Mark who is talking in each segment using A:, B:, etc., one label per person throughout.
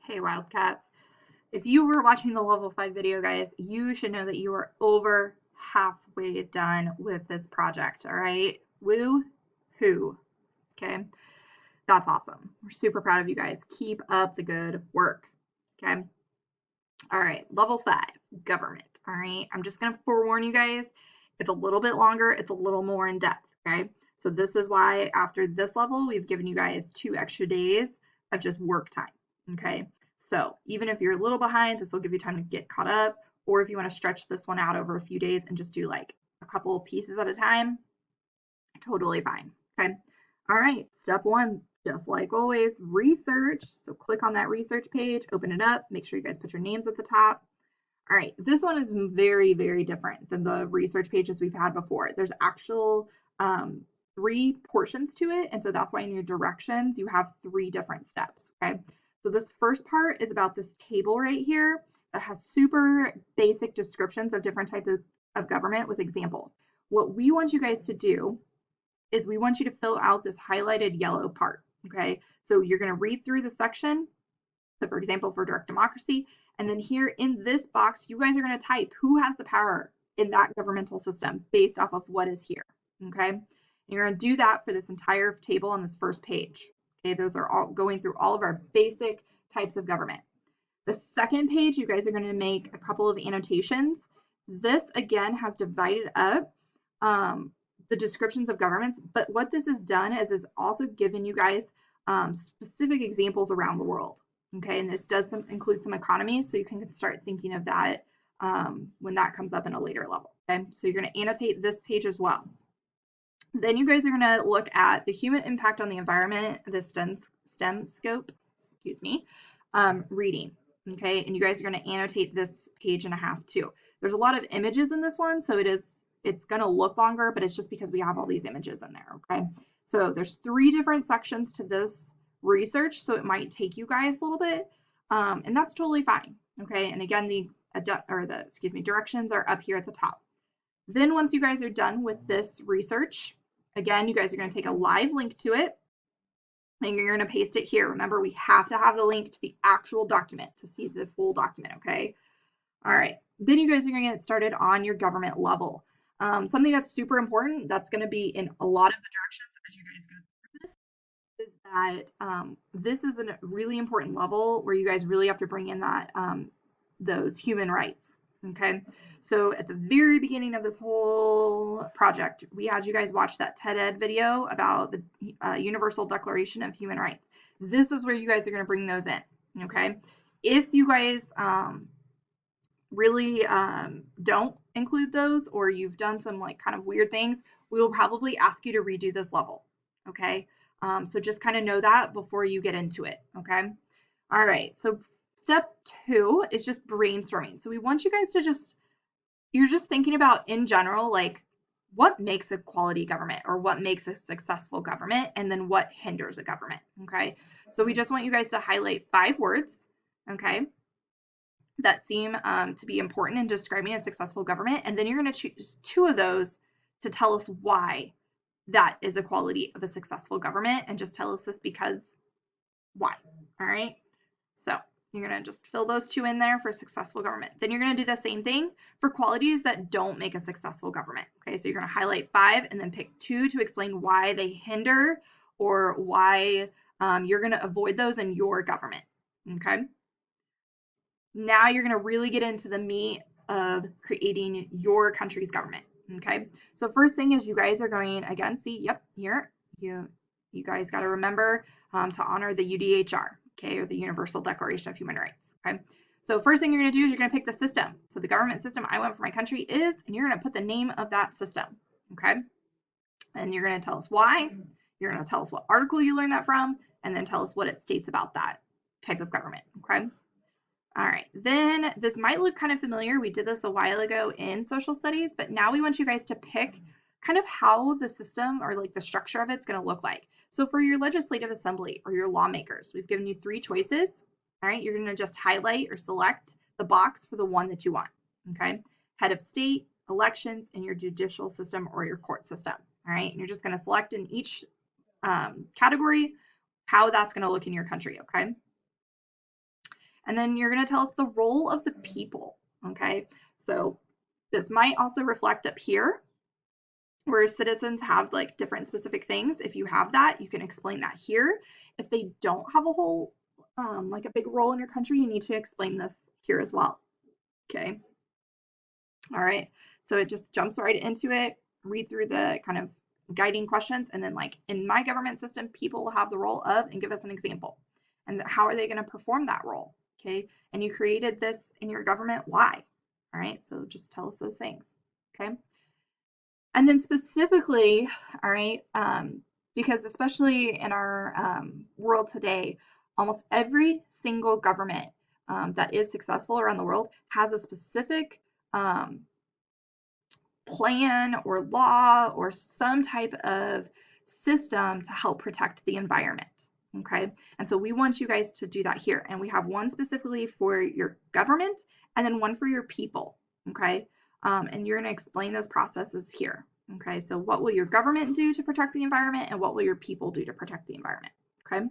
A: Hey Wildcats, if you were watching the level 5 video, guys, you should know that you are over halfway done with this project, all right? Woo-hoo, okay? That's awesome. We're super proud of you guys. Keep up the good work, okay? All right, level 5, government, all right? I'm just gonna forewarn you guys, it's a little bit longer, it's a little more in depth, okay? So this is why after this level, we've given you guys 2 extra days of just work time, okay? So even if you're a little behind, this will give you time to get caught up, or if you want to stretch this one out over a few days and just do like a couple of pieces at a time, totally fine, okay? All right, step 1, just like always, research. So click on that research page, open it up, make sure you guys put your names at the top. All right, this one is very, very different than the research pages we've had before. There's actual 3 portions to it, and so that's why in your directions you have 3 different steps, okay? So this first part is about this table right here that has super basic descriptions of different types of government with examples. What we want you guys to do is we want you to fill out this highlighted yellow part, okay? So you're going to read through the section. So for example, for direct democracy, and then here in this box, you guys are going to type who has the power in that governmental system based off of what is here, okay? And you're going to do that for this entire table on this first page, okay? Those are all going through all of our basic types of government. The second page, you guys are going to make a couple of annotations. This, again, has divided up the descriptions of governments, but what this has done is also given you guys specific examples around the world. Okay, and this does include some economies, so you can start thinking of that when that comes up in a later level. Okay, so you're going to annotate this page as well. Then you guys are going to look at the human impact on the environment, the STEM scope, excuse me, reading. Okay, and you guys are going to annotate this page and a half too. There's a lot of images in this one, so it's going to look longer, but it's just because we have all these images in there. Okay, so there's 3 different sections to this research, so it might take you guys a little bit, and that's totally fine. Okay, and again, the directions are up here at the top. Then once you guys are done with this research, again, you guys are going to take a live link to it, and you're going to paste it here. Remember, we have to have the link to the actual document to see the full document, okay? All right, then you guys are going to get started on your government level. Something that's super important, that's going to be in a lot of the directions as you guys go through this, is that this is a really important level where you guys really have to bring in that those human rights, okay? So at the very beginning of this whole project, we had you guys watch that TED Ed video about the Universal Declaration of Human Rights. This is where you guys are going to bring those in, okay? If you guys really don't include those, or you've done some like kind of weird things, we will probably ask you to redo this level, okay? So just kind of know that before you get into it, okay? All right, so step 2 is just brainstorming. So we want you guys to you're just thinking about in general, like what makes a quality government or what makes a successful government, and then what hinders a government, okay? So we just want you guys to highlight 5 words, okay, that seem to be important in describing a successful government, and then you're going to choose 2 of those to tell us why that is a quality of a successful government, and just tell us this because why. All right, so you're going to just fill those 2 in there for successful government. Then you're going to do the same thing for qualities that don't make a successful government. Okay, so you're going to highlight 5 and then pick 2 to explain why they hinder or why you're going to avoid those in your government. Okay, now you're going to really get into the meat of creating your country's government. Okay, so first thing is you guys are going, again, see, yep, here, you guys got to remember to honor the UDHR, okay, or the Universal Declaration of Human Rights, okay? So first thing you're going to do is you're going to pick the system. So the government system I want for my country is, and you're going to put the name of that system, okay? And you're going to tell us why, you're going to tell us what article you learned that from, and then tell us what it states about that type of government, okay? All right, then this might look kind of familiar. We did this a while ago in social studies, but now we want you guys to pick kind of how the system or like the structure of it's going to look like. So for your legislative assembly or your lawmakers, we've given you 3 choices. All right, you're going to just highlight or select the box for the one that you want. Okay, head of state, elections, and your judicial system or your court system. All right, and you're just going to select in each category how that's going to look in your country. Okay. And then you're going to tell us the role of the people, okay? So this might also reflect up here where citizens have like different specific things. If you have that, you can explain that here. If they don't have a whole, like a big role in your country, you need to explain this here as well, okay? All right, so it just jumps right into it. Read through the kind of guiding questions, and then like in my government system, people will have the role of and give us an example. And how are they going to perform that role? Okay, and you created this in your government, why? All right, so just tell us those things, okay? And then specifically, all right, because especially in our world today, almost every single government that is successful around the world has a specific plan or law or some type of system to help protect the environment. Okay, and so we want you guys to do that here. And we have one specifically for your government and then one for your people. Okay, and you're going to explain those processes here. Okay, so what will your government do to protect the environment and what will your people do to protect the environment? Okay.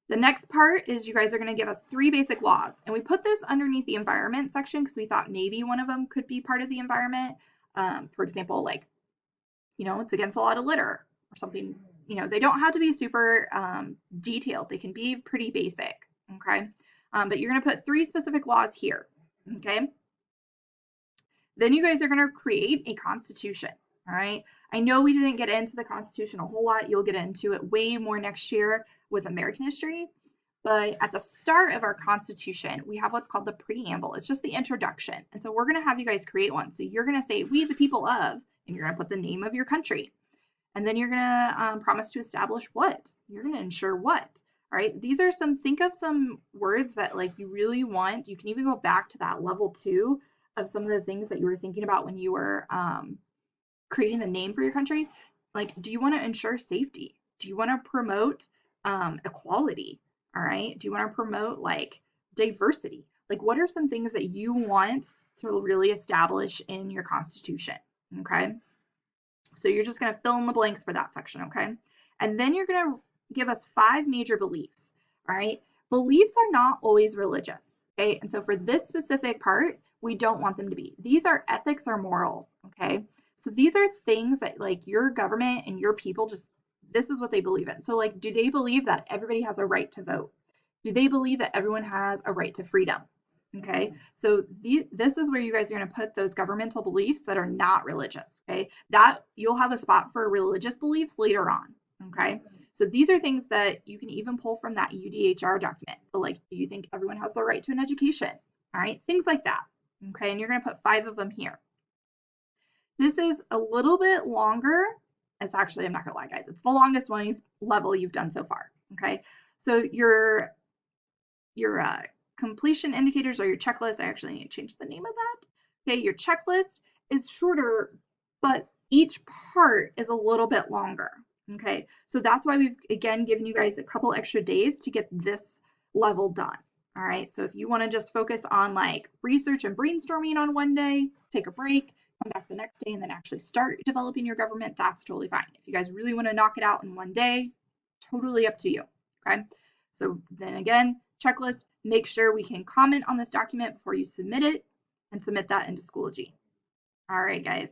A: The next part is you guys are going to give us 3 basic laws. And we put this underneath the environment section because we thought maybe one of them could be part of the environment. For example, like, you know, it's against a lot of litter or something. You know, they don't have to be super detailed. They can be pretty basic, okay? But you're going to put 3 specific laws here, okay? Then you guys are going to create a constitution, all right? I know we didn't get into the Constitution a whole lot. You'll get into it way more next year with American history. But at the start of our Constitution, we have what's called the preamble. It's just the introduction. And so we're going to have you guys create one. So you're going to say, we the people of, and you're going to put the name of your country. And then you're going to promise to establish what? You're going to ensure what? All right. These are some, think of some words that like you really want. You can even go back to that level 2 of some of the things that you were thinking about when you were creating the name for your country. Like, do you want to ensure safety? Do you want to promote equality? All right. Do you want to promote like diversity? Like, what are some things that you want to really establish in your Constitution? Okay. So you're just going to fill in the blanks for that section. Okay. And then you're going to give us 5 major beliefs. All right. Beliefs are not always religious. Okay. And so for this specific part, we don't want them to be. These are ethics or morals. Okay. So these are things that like your government and your people just, this is what they believe in. So like, do they believe that everybody has a right to vote? Do they believe that everyone has a right to freedom? Okay, so this is where you guys are going to put those governmental beliefs that are not religious. Okay, that you'll have a spot for religious beliefs later on. Okay, so these are things that you can even pull from that UDHR document. So like, do you think everyone has the right to an education? All right, things like that. Okay, and you're going to put 5 of them here. This is a little bit longer. It's actually, I'm not gonna lie, guys, it's the longest level you've done so far. Okay, so your completion indicators or your checklist, I actually need to change the name of that. Okay, your checklist is shorter, but each part is a little bit longer. Okay, so that's why we've again given you guys a couple extra days to get this level done. All right, so if you want to just focus on like research and brainstorming on one day, take a break, come back the next day and then actually start developing your government, that's totally fine. If you guys really want to knock it out in one day, totally up to you. Okay, so then again, checklist, make sure we can comment on this document before you submit it and submit that into Schoology. All right, guys.